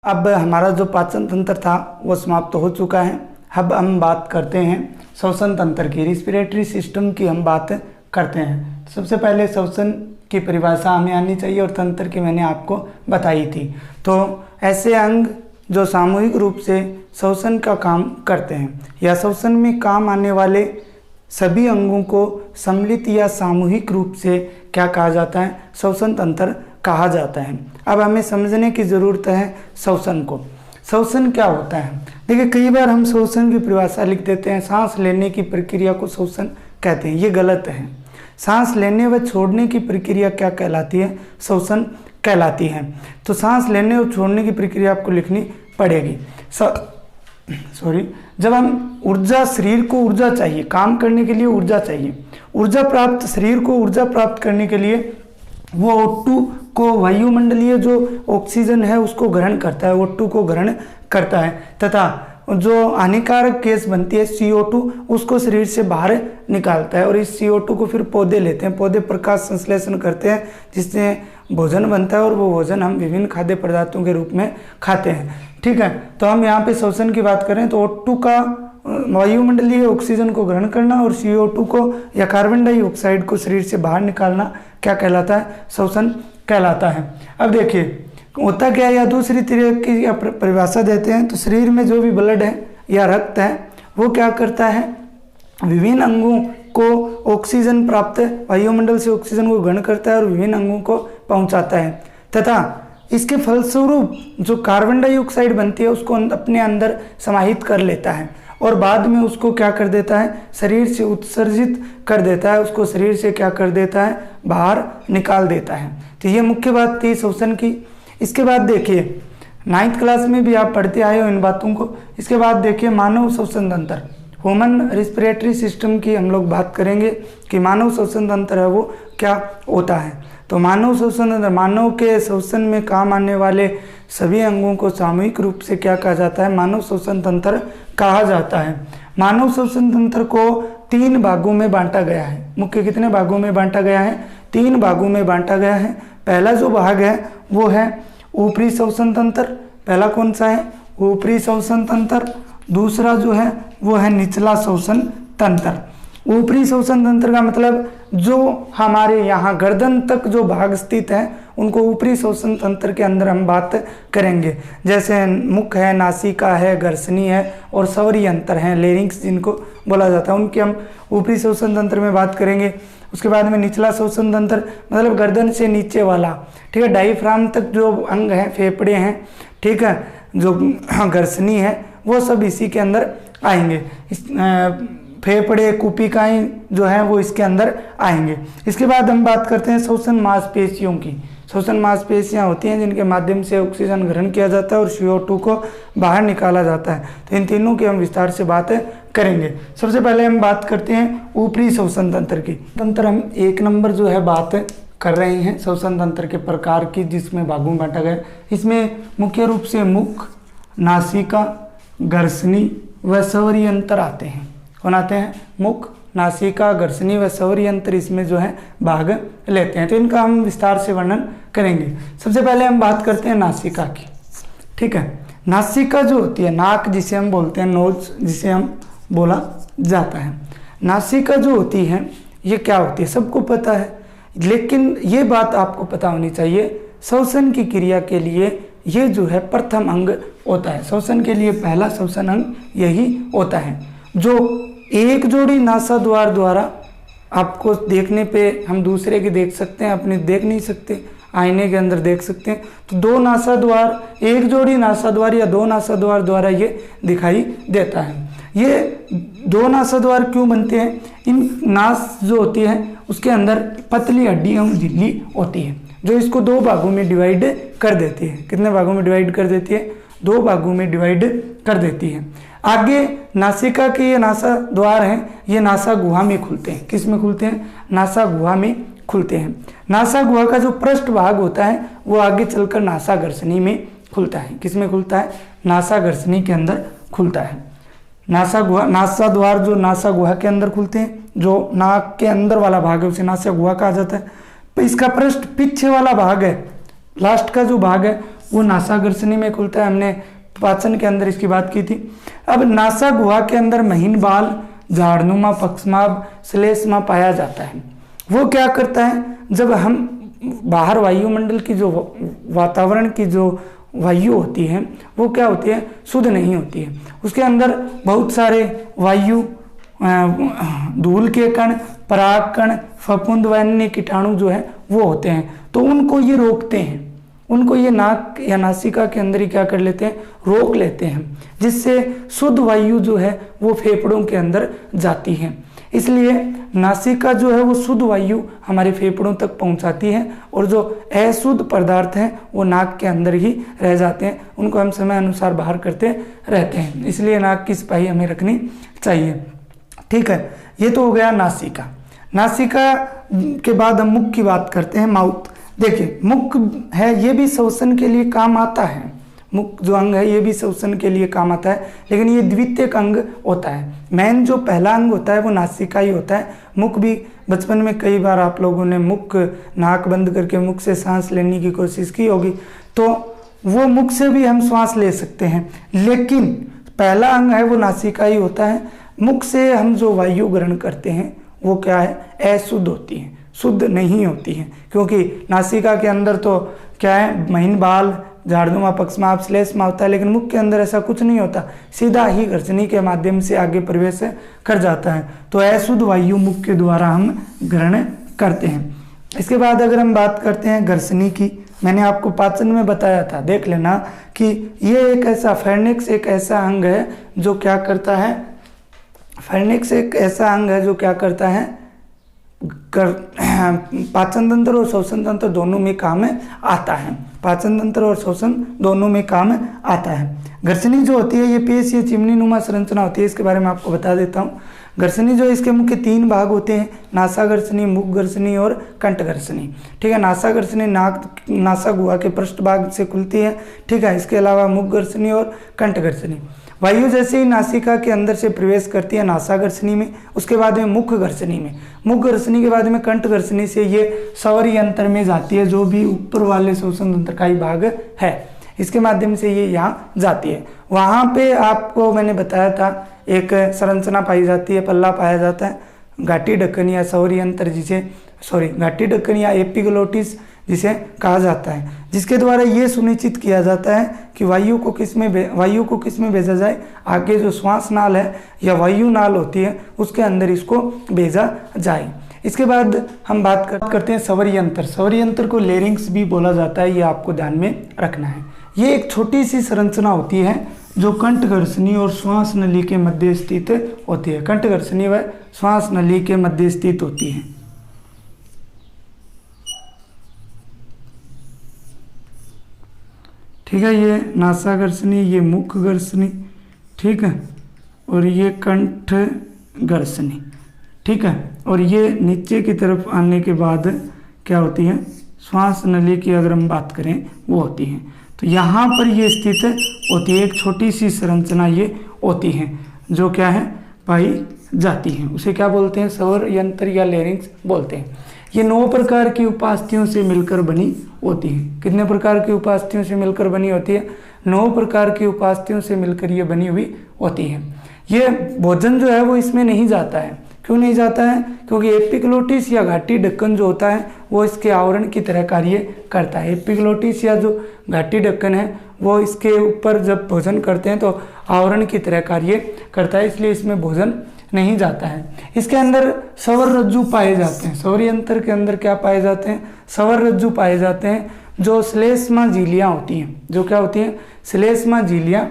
अब हमारा जो पाचन तंत्र था वो समाप्त हो चुका है। अब हम बात करते हैं श्वसन तंत्र की, रिस्पिरेटरी सिस्टम की हम बात करते हैं। सबसे पहले श्वसन की परिभाषा हमें आनी चाहिए और तंत्र की मैंने आपको बताई थी। तो ऐसे अंग जो सामूहिक रूप से श्वसन का काम करते हैं या श्वसन में काम आने वाले सभी अंगों को सम्मिलित या सामूहिक रूप से क्या कहा जाता है? श्वसन तंत्र कहा जाता है। अब हमें समझने की ज़रूरत है श्वसन को। श्वसन क्या होता है? देखिए, कई बार हम श्वसन की परिभाषा लिख देते हैं, सांस लेने की प्रक्रिया को श्वसन कहते हैं। ये गलत है। सांस लेने व छोड़ने की प्रक्रिया क्या कहलाती है? श्वसन कहलाती है। तो सांस लेने और छोड़ने की प्रक्रिया आपको लिखनी पड़ेगी। जब हम ऊर्जा, शरीर को ऊर्जा चाहिए, काम करने के लिए ऊर्जा चाहिए, ऊर्जा प्राप्त, शरीर को ऊर्जा प्राप्त करने के लिए वो O2 को, वायुमंडलीय जो ऑक्सीजन है उसको ग्रहण करता है, O2 को ग्रहण करता है, तथा जो हानिकारक गैस बनती है CO2 उसको शरीर से बाहर निकालता है। और इस CO2 को फिर पौधे लेते हैं, पौधे प्रकाश संश्लेषण करते हैं जिससे भोजन बनता है और वो भोजन हम विभिन्न खाद्य पदार्थों के रूप में खाते हैं। ठीक है, तो हम यहाँ पे श्वसन की बात करें तो O2 का वायुमंडलीय ऑक्सीजन को ग्रहण करना और CO2 को या कार्बन डाइऑक्साइड को शरीर से बाहर निकालना क्या कहलाता है? श्वसन कहलाता है। अब देखिए होता क्या है, या दूसरी तरह की परिभाषा देते हैं तो शरीर में जो भी ब्लड है या रक्त है वो क्या करता है? विभिन्न अंगों को ऑक्सीजन प्राप्त, वायुमंडल से ऑक्सीजन को ग्रहण करता है और विभिन्न अंगों को पहुंचाता है, तथा इसके फलस्वरूप जो कार्बन डाइऑक्साइड बनती है उसको अपने अंदर समाहित कर लेता है और बाद में उसको क्या कर देता है? शरीर से उत्सर्जित कर देता है, उसको शरीर से क्या कर देता है? बाहर निकाल देता है। तो ये मुख्य बात थी श्वसन की। इसके बाद देखिए 9th क्लास में भी आप पढ़ते आए हो इन बातों को। इसके बाद देखिए मानव श्वसन तंत्र, ह्यूमन रिस्पिरेटरी सिस्टम की हम लोग बात करेंगे कि मानव श्वसन तंत्र है वो क्या होता है। तो मानव श्वसन तंत्र, मानव के श्वसन में काम आने वाले सभी अंगों को सामूहिक रूप से क्या कहा जाता है? मानव श्वसन तंत्र कहा जाता है। मानव श्वसन तंत्र को 3 भागों में बांटा गया है। मुख्य कितने भागों में बांटा गया है? 3 भागों में बांटा गया है। पहला जो भाग है वो है ऊपरी श्वसन तंत्र। पहला कौन सा है? ऊपरी श्वसन तंत्र। दूसरा जो है वो है निचला श्वसन तंत्र। ऊपरी श्वसन तंत्र का मतलब जो हमारे यहाँ गर्दन तक जो भाग स्थित है उनको ऊपरी श्वसन तंत्र के अंदर हम बात करेंगे। जैसे मुख है, नासिका है, घर्षणी है और स्वरी यंत्र है, लेरिंक्स जिनको बोला जाता है, उनकी हम ऊपरी श्वसन तंत्र में बात करेंगे। उसके बाद में निचला श्वसन तंत्र मतलब गर्दन से नीचे वाला, ठीक है, डायफ्राम तक जो अंग है, फेफड़े हैं, ठीक है, जो घर्षणी है वो सब इसी के अंदर आएंगे। फेफड़े, कुपिकाएं जो हैं वो इसके अंदर आएंगे। इसके बाद हम बात करते हैं श्वसन मांसपेशियों की। श्वसन मांसपेशियां होती हैं जिनके माध्यम से ऑक्सीजन ग्रहण किया जाता है और CO2 को बाहर निकाला जाता है। तो इन तीनों की हम विस्तार से बात करेंगे। सबसे पहले हम बात करते हैं ऊपरी श्वसन तंत्र की। तंत्र हम 1 नंबर जो है बात कर रहे हैं श्वसन तंत्र के प्रकार की, जिसमें भागों में बांटा गया। इसमें मुख्य रूप से मुख, नासिका, घर्षणी व स्वरी यंत्र आते हैं। कौन आते हैं? मुख, नासिका, घर्षणी व स्वरी यंत्र इसमें जो है भाग लेते हैं। तो इनका हम विस्तार से वर्णन करेंगे। सबसे पहले हम बात करते हैं नासिका की। ठीक है, नासिका जो होती है, नाक जिसे हम बोलते हैं, नोज जिसे हम बोला जाता है, नासिका जो होती है ये क्या होती है सबको पता है, लेकिन ये बात आपको पता होनी चाहिए श्वसन की क्रिया के लिए ये जो है प्रथम अंग होता है। श्वसन के लिए पहला श्वसन अंग यही होता है, जो एक जोड़ी नासाद्वार द्वारा आपको देखने पे हम दूसरे की देख सकते हैं, अपने देख नहीं सकते, आईने के अंदर देख सकते हैं। तो 2 नासाद्वार, एक जोड़ी नासाद्वार या 2 नासाद्वार द्वारा ये दिखाई देता है। ये 2 नासाद्वार क्यों बनते हैं? इन नास जो होती है उसके अंदर पतली हड्डी एवं झिल्ली होती है जो इसको 2 भागों में डिवाइड कर देती है। कितने भागों में डिवाइड कर देती है? 2 भागों में डिवाइड कर देती है। आगे नासिका के ये नासा द्वार हैं, ये नासा गुहा में खुलते हैं। किस में खुलते हैं? नासा गुहा में खुलते हैं। नासा गुहा का जो पृष्ठ भाग होता है वो आगे चलकर नासा घर्षणी में खुलता है। किस में खुलता है? नासा घर्षणी के अंदर खुलता है। नासा गुहा, नासा द्वार जो नासा गुहा के अंदर खुलते हैं, जो नाक के अंदर वाला भाग है उसे नासा गुहा कहा जाता है। तो इसका पृष्ठ पीछे वाला भाग है, लास्ट का जो भाग है वो नासाग्रसनी में खुलता है। हमने पाचन के अंदर इसकी बात की थी। अब नासा गुहा के अंदर महीन बाल, झाड़नुमा, पक्षमाभ, श्लेष्मा पाया जाता है। वो क्या करता है, जब हम बाहर वायुमंडल की जो वातावरण की जो वायु होती है वो क्या होती है, शुद्ध नहीं होती है। उसके अंदर बहुत सारे वायु, धूल के कण, पराग कण, फफूंद व अन्य कीटाणु जो है वो होते हैं। तो उनको ये रोकते हैं, उनको ये नाक या नासिका के अंदर ही क्या कर लेते हैं, रोक लेते हैं, जिससे शुद्ध वायु जो है वो फेफड़ों के अंदर जाती है। इसलिए नासिका जो है वो शुद्ध वायु हमारे फेफड़ों तक पहुंचाती है, और जो अशुद्ध पदार्थ हैं वो नाक के अंदर ही रह जाते हैं, उनको हम समय अनुसार बाहर करते रहते हैं। इसलिए नाक की सफाई हमें रखनी चाहिए। ठीक है, ये तो हो गया नासिका। नासिका के बाद हम मुख की बात करते हैं, माउथ। देखिए मुख है, ये भी श्वसन के लिए काम आता है। मुख जो अंग है ये भी श्वसन के लिए काम आता है, लेकिन ये द्वितीयक अंग होता है। मेन जो पहला अंग होता है वो नासिका ही होता है। मुख भी बचपन में कई बार आप लोगों ने मुख, नाक बंद करके मुख से सांस लेने की कोशिश की होगी, तो वो मुख से भी हम श्वास ले सकते हैं, लेकिन पहला अंग है वो नासिका ही होता है। मुख से हम जो वायु ग्रहण करते हैं वो क्या है, अशुद्ध होती है, शुद्ध नहीं होती है, क्योंकि नासिका के अंदर तो क्या है, महीन बाल, झाड़नुमा, पक्षमाभ, श्लेष्मा होता है, लेकिन मुख के अंदर ऐसा कुछ नहीं होता, सीधा ही घर्षणी के माध्यम से आगे प्रवेश कर जाता है। तो अशुद्ध वायु मुख के द्वारा हम ग्रहण करते हैं। इसके बाद अगर हम बात करते हैं घर्षणी की, मैंने आपको पाचन में बताया था, देख लेना कि ये एक ऐसा फेर्निक्स एक ऐसा अंग है जो क्या करता है, फेर्निक्स एक ऐसा अंग है जो क्या करता है, पाचन तंत्र और श्वसन तंत्र दोनों में काम आता है। पाचन तंत्र और श्वसन दोनों में काम आता है। घर्षणी जो होती है ये पेश या चिमनी नुमा संरचना होती है, इसके बारे में आपको बता देता हूँ। घर्षणी जो इसके मुख्य 3 भाग होते हैं, नासा घर्षणी, मुख घर्षणी और कंठ घर्षणी। ठीक है, नासा घर्षणी नासा गुहा के पृष्ठ भाग से खुलती है। ठीक है, इसके अलावा मुख घर्षणी और कंठ घर्षणी। वायु जैसे ही नासिका के अंदर से प्रवेश करती है नासा घर्षणी में, उसके बाद में मुख घर्षणी में, मुख घर्षणी के बाद में कंठ घर्षणी से ये स्वर यंत्र में जाती है, जो भी ऊपर वाले श्वसन तंत्र का ही भाग है, इसके माध्यम से ये यहाँ जाती है। वहाँ पे आपको मैंने बताया था एक संरचना पाई जाती है, पल्ला पाया जाता है, घाटी ढक्कन या स्वर यंत्र जिसे घाटी ढक्कन या एपिग्लोटिस जिसे कहा जाता है, जिसके द्वारा ये सुनिश्चित किया जाता है कि वायु को किस में भेजा जाए, आगे जो श्वास नाल है या वायु नाल होती है उसके अंदर इसको भेजा जाए। इसके बाद हम बात करते हैं स्वर यंत्र। स्वर यंत्र को लेरिंग्स भी बोला जाता है, ये आपको ध्यान में रखना है। ये एक छोटी सी संरचना होती है जो कंठ घर्षणी और श्वास नली के मध्य स्थित होती है। कंठ घर्षणी व श्वास नली के मध्य स्थित होती है। ठीक है, ये नासा घर्षणी, ये मुख घर्षणी, ठीक है, और ये कंठ घर्षणी। ठीक है, और ये नीचे की तरफ आने के बाद क्या होती है, श्वास नली की अगर हम बात करें वो होती है। तो यहाँ पर ये स्थित होती है, एक छोटी सी संरचना ये होती है जो क्या है, पाई जाती है। उसे क्या बोलते हैं, स्वर यंत्र या लेरिंग्स बोलते हैं। ये 9 प्रकार की उपास्थियों से मिलकर बनी होती है। कितने प्रकार की उपास्थियों से मिलकर बनी होती है, 9 प्रकार की उपास्थियों से मिलकर ये बनी हुई होती है। ये भोजन जो है वो इसमें नहीं जाता है। क्यों नहीं जाता है, क्योंकि एपिग्लोटिस या घाटी ढक्कन जो होता है वो इसके आवरण की तरह कार्य करता है। एपिग्लोटिस या जो घाटी ढक्कन है वो इसके ऊपर जब भोजन करते हैं तो आवरण की तरह कार्य करता है, इसलिए इसमें भोजन नहीं जाता है। इसके अंदर स्वर रज्जु पाए जाते हैं। स्वर यंत्र के अंदर क्या पाए जाते हैं, स्वर रज्जु पाए जाते हैं, जो श्लेष्मा झिल्लियाँ होती हैं। जो क्या होती हैं, श्लेष्मा झिल्लियाँ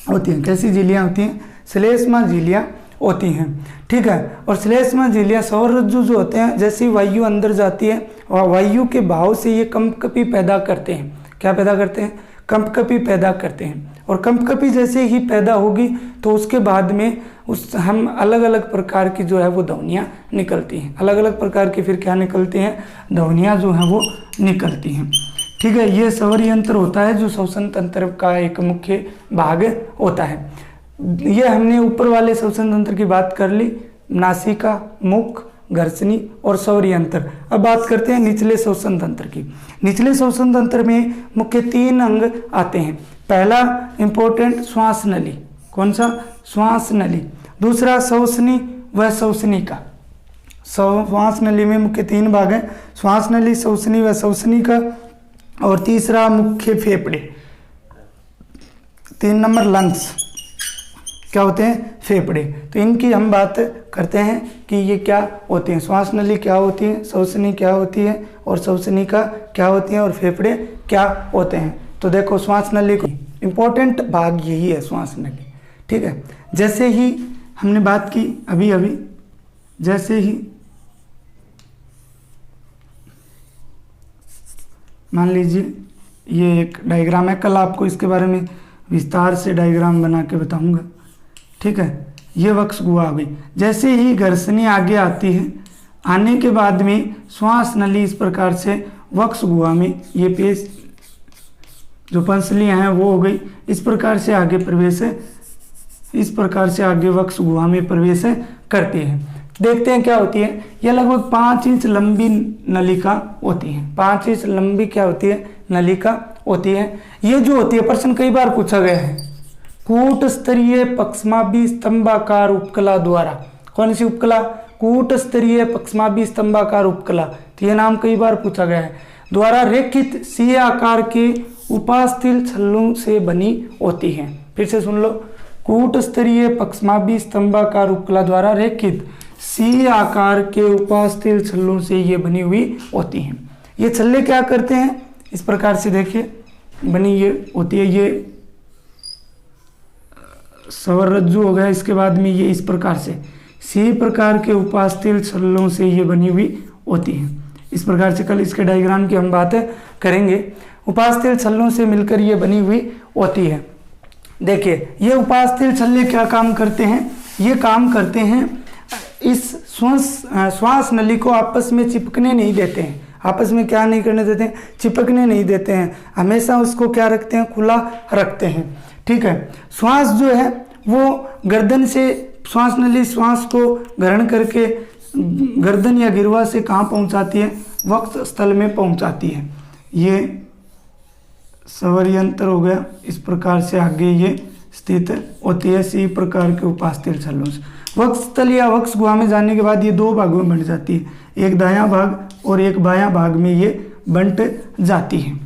होती हैं। कैसी झिल्लियाँ होती हैं, श्लेष्मा झिल्लियाँ होती हैं। ठीक है, और श्लेष्मा झिल्लियाँ स्वर रज्जु जो होते हैं, जैसी वायु अंदर जाती है और वायु के भाव से ये कंपकपी पैदा करते हैं। क्या पैदा करते हैं, कंपकपी पैदा करते हैं। और कंपकपी जैसे ही पैदा होगी तो उसके बाद में हम अलग अलग प्रकार की जो है वो ध्वनियाँ निकलती हैं। अलग अलग प्रकार की फिर क्या निकलती हैं, ध्वनियाँ जो हैं वो निकलती हैं। ठीक है, ये स्वर यंत्र होता है जो श्वसन तंत्र का एक मुख्य भाग होता है। ये हमने ऊपर वाले श्वसन तंत्र की बात कर ली, नासिका, मुख, घर्षणी और स्वरियंत्र। अब बात करते हैं निचले श्वसन तंत्र की। निचले श्वसन तंत्र में मुख्य 3 अंग आते हैं। पहला इंपॉर्टेंट श्वास नली, कौन सा? श्वास नली। दूसरा श्वसनी व श्वसनिका। श्वास नली में मुख्य 3 भाग हैं, श्वास नली, श्वसनी व श्वसनिका। और तीसरा मुख्य फेफड़े। 3 नंबर लंग्स क्या होते हैं? फेफड़े। तो इनकी हम बात करते हैं कि ये क्या होते हैं। श्वास नली क्या होती है, श्वसनी क्या होती है और श्वसनिका क्या होती है और फेफड़े क्या होते हैं। तो देखो श्वास नली को इम्पोर्टेंट भाग यही है श्वास नली, ठीक है। जैसे ही हमने बात की अभी अभी, जैसे ही मान लीजिए ये एक डायग्राम है, कल आपको इसके बारे में विस्तार से डायग्राम बना के बताऊंगा, ठीक है। ये वक्ष गुहा आ गई। जैसे ही घर्षणी आगे आती है, आने के बाद में श्वास नली इस प्रकार से वक्ष गुहा में, ये पेश जो पंसलियाँ हैं वो हो गई, इस प्रकार से आगे प्रवेश है, इस प्रकार से आगे वक्ष गुहा में प्रवेश करती है। देखते हैं क्या होती है। यह लगभग 5 इंच लंबी नलिका होती है। 5 इंच लंबी क्या होती है? नलिका होती है। ये जो होती है, प्रश्न कई बार पूछा गया है, कूट स्तरीय पक्षमाभि स्तंभाकार उपकला द्वारा, कौन सी उपकला? कूट स्तरीय पक्षमाभि स्तंभाकार उपकला। तो यह नाम कई बार पूछा गया है। द्वारा रेखित सी आकार के उपास्थल छल्लों से बनी होती है। फिर से सुन लो, कूट स्तरीय पक्षमाभि स्तंभाकार उपकला द्वारा रेखित सी आकार के उपास्थल छल्लों से ये बनी हुई होती हैं। ये छल्ले क्या करते हैं? इस प्रकार से देखिए बनी ये होती है, ये स्वररज्जु हो गया। इसके बाद में ये इस प्रकार से सी प्रकार के उपास्थल छल्लों से ये बनी हुई होती है। इस प्रकार से कल इसके डायग्राम की हम बात करेंगे। उपास्थल छल्लों से मिलकर ये बनी हुई होती है। देखिए ये उपास्थल छल्ले क्या काम करते हैं? ये काम करते हैं इस श्वास नली को आपस में चिपकने नहीं देते हैं। आपस में क्या नहीं करने देते हैं? चिपकने नहीं देते हैं। हमेशा उसको क्या रखते हैं? खुला रखते हैं, ठीक है। श्वास जो है वो गर्दन से, श्वास नली श्वास को ग्रहण करके गर्दन या गिरवा से कहाँ पहुंचाती है? वक्ष स्थल में पहुंचाती है। ये स्वरयंत्र हो गया, इस प्रकार से आगे ये स्थित होती है सी प्रकार के उपास्थल छल्लों से। वक्ष स्थल या वक्ष गुहा में जाने के बाद ये 2 भागों में बंट जाती है, एक दायां भाग और एक बायां भाग में ये बंट जाती है।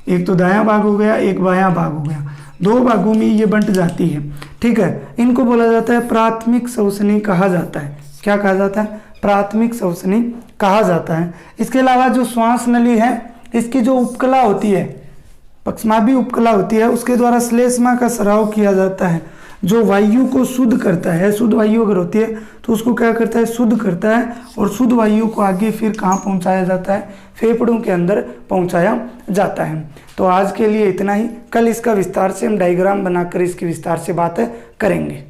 एक तो दायां भाग हो गया, एक बायां भाग हो गया, 2 भागों में ये बंट जाती है, ठीक है। इनको बोला जाता है प्राथमिक श्वसनी कहा जाता है। क्या कहा जाता है? प्राथमिक श्वसनी कहा जाता है। इसके अलावा जो श्वास नली है, इसकी जो उपकला होती है, पक्षमाभि उपकला होती है, उसके द्वारा श्लेष्मा का स्राव किया जाता है, जो वायु को शुद्ध करता है। शुद्ध वायु अगर होती है तो उसको क्या करता है? शुद्ध करता है। और शुद्ध वायु को आगे फिर कहाँ पहुँचाया जाता है? फेफड़ों के अंदर पहुँचाया जाता है। तो आज के लिए इतना ही। कल इसका विस्तार से हम डायग्राम बनाकर इसकी विस्तार से बात करेंगे।